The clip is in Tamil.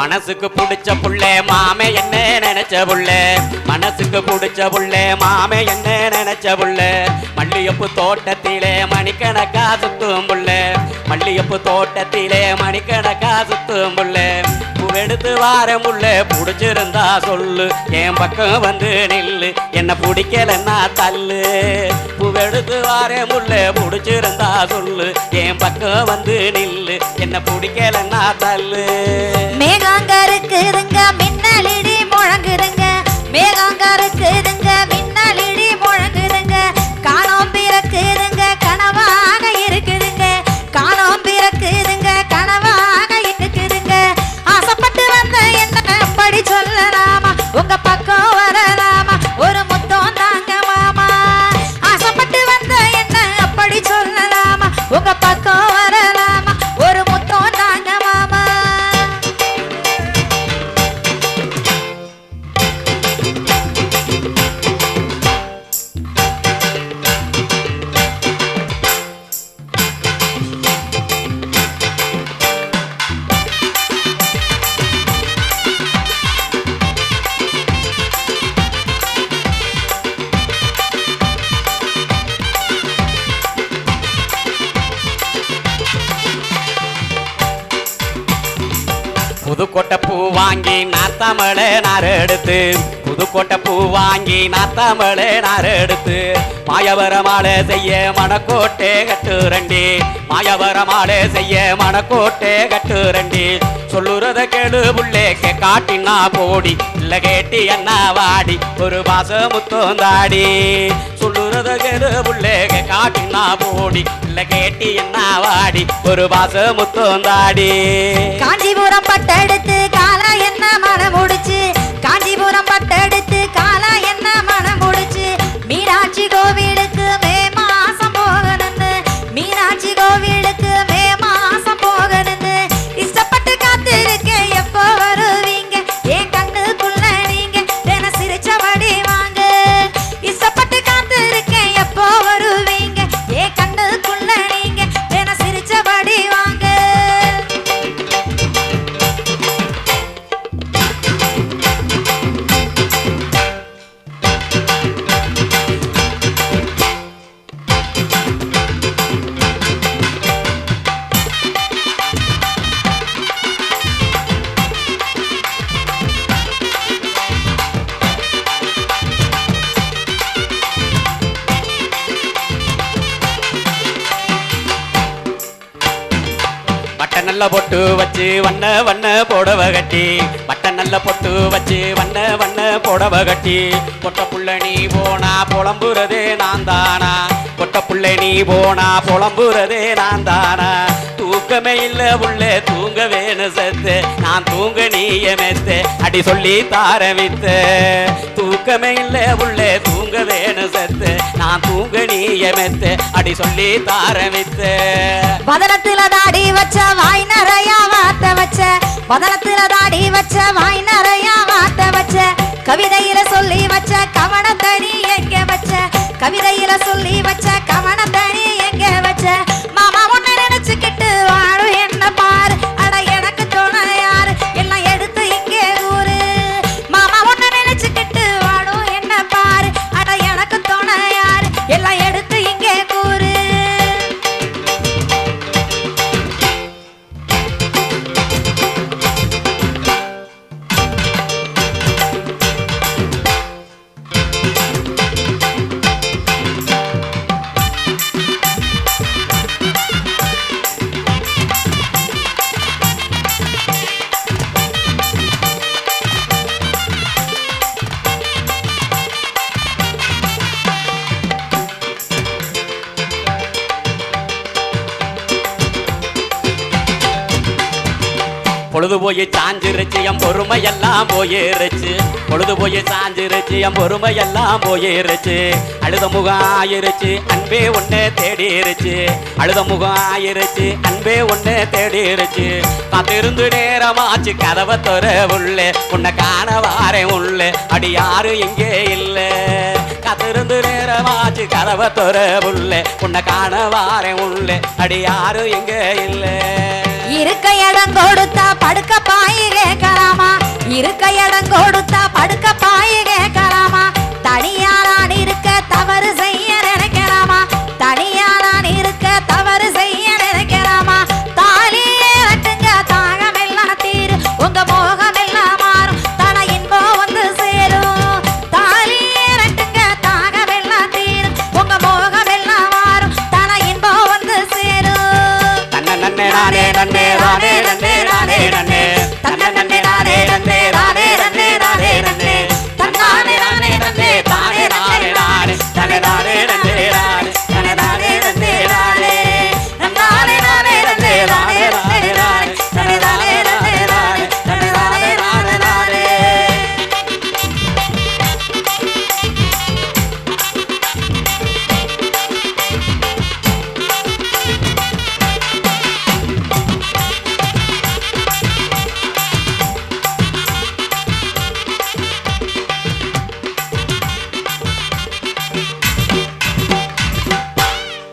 மனசுக்கு பிடிச்ச புள்ளே மாமே என்ன நினைச்ச புள்ளே மனசுக்கு பிடிச்ச புள்ளே மாமே என்ன நினைச்ச புள்ளே மல்லியப்பு தோட்டத்திலே மணிக்கணக்கா சுத்தும் புள்ளே மல்லியப்பு தோட்டத்திலே மணிக்கணக்கா சுத்தும் புள்ளே பூவெடுத்து வார முள்ளே பிடிச்சிருந்தா சொல்லு என் பக்கம் வந்து நில்லு என்ன பிடிக்கலன்னா தள்ளு பூவெடுத்து வார முள்ளே பிடிச்சிருந்தா சொல்லு என் பக்கம் வந்து நில்லு என்ன பிடிக்கலன்னா தள்ளு மேகாங்க இருக்குதுங்க மின்னலிடி முழங்குதுங்க மேகாங்க இருக்குதுங்க மின்னலிடி முழங்குதுங்க காணோம் பிறக்குதுங்க கனவாக இருக்குதுங்க காணோம் பிறக்குதுங்க கனவாக இருக்குதுங்க ஆசைப்பட்டு வந்த என்ன அப்படி சொல்லலாமா உங்க பக்கம் வரலாமா ஒரு முத்தம் தாங்க மாமா ஆசைப்பட்டு வந்த என்ன அப்படி சொல்லலாமா உங்க பக்கம் வரலாமா ஒரு முத்தம் தாங்க மாமா புதுக்கோட்டை பூ வாங்கி நாத்தாமலை நார் எடுத்து புதுக்கோட்டை பூ வாங்கி நாத்தாமலை நார் எடுத்து மாயவர மாலை செய்ய மணக்கோட்டை கட்டுரண்டி மாயவர மாலை செய்ய மணக்கோட்டை கட்டுரண்டி சொல்லுறத கேளு புள்ளே காட்டினா போடி இல்ல கேட்டி என்ன வாடி ஒரு பாச முத்தோந்தாடி சொல்லுறத கேளு புள்ளே காட்டினா போடி இல்ல கேட்டி என்ன வாடி ஒரு பாச முத்தோந்தாடி காஞ்சிபுரம் பட்டெடுத்து காலா என்ன மனம் முடிச்சு காஞ்சிபுரம் பட்டெடுத்து காலா என்ன மனம் முடிச்சு மீனாட்சி கோவிலுக்கு மே மாசம் போகணுன்னு மீனாட்சி கோவிலுக்கு மே மாசம் போகணுன்னு இஷ்டப்பட்டு காத்திருக்கேன் எப்போ வருவீங்க என் கண்ணுக்குள்ள நீங்க தின சிரிச்சபடி வாங்க இஷ்டப்பட்டு காத்திருக்கேன் எப்போ வருவீங்க என் கண்ணுக்குள்ள நீங்க தின சிரிச்சபடி வாங்க வட்ட நல்ல பொட்டு வச்சு வண்ண வண்ண புடவ கட்டி வட்ட நல்ல பொட்டு வச்சு வண்ண வண்ண புடவ கட்டி பொட்ட புள்ள நீ போனா புலம்புறதே நான் தானா பொட்ட புள்ள நீ போனா புலம்புறதே நான் தானா தூக்கமே இல்ல உள்ளே தூங்க வேணு செத்து நான் தூங்க நீய மெத்து அடி சொல்லி தாரவித்த தூக்கமே இல்ல உள்ளே தூங்க வேணு செத்து நான் தூங்க நீய மெத்து அடி சொல்லி தாரவித்த பதனத்துல தாடி வச்ச வாய் நிறைய வார்த்தை வச்ச பதனத்துல தாடி வச்ச வாய் நிறைய வார்த்தை வச்ச கவிதையில சொல்லி வச்ச கவனத்தனி எங்க வச்ச கவிதையில சொல்லி வச்ச கவனத்தனி எங்க வச்ச மாமா உன்னை நினைச்சுக்கிட்டு வாழு என்ன பாரு அட எனக்கு தோண யாரு எல்லாம் எடுத்து இங்கே ஊரு மாமா உன்னை நினைச்சுக்கிட்டு வாழு என்ன பாரு அட எனக்கு தோண யாரு எல்லாம் எடுத்து இங்கே கூறு பொழுது போய் சாஞ்சிருச்சு என் பொறுமையெல்லாம் போயிருச்சு பொழுது போய் சாஞ்சிருச்சு என் பொறுமையெல்லாம் போயிருச்சு அழுத முகம் ஆயிருச்சு அன்பே ஒன்னே தேடிருச்சு அழுத முகம் ஆயிருச்சு அன்பே ஒன்னே தேடிருச்சு காத்திருந்து நேரமாச்சு கதவை தொற உள்ளே உன்னை காண வாரேன் உள்ளே அடி யாரு இங்கே இல்லை காத்திருந்து நேரமாச்சு கதவை தொற உள்ளே உன்னை காண வாரேன் உள்ளே அடி யாரு இங்கே இல்லை இருக்க இடம் கொடுத்தா படுக்க பாய் கேட்கலாமா இருக்க இடம் கொடுத்தா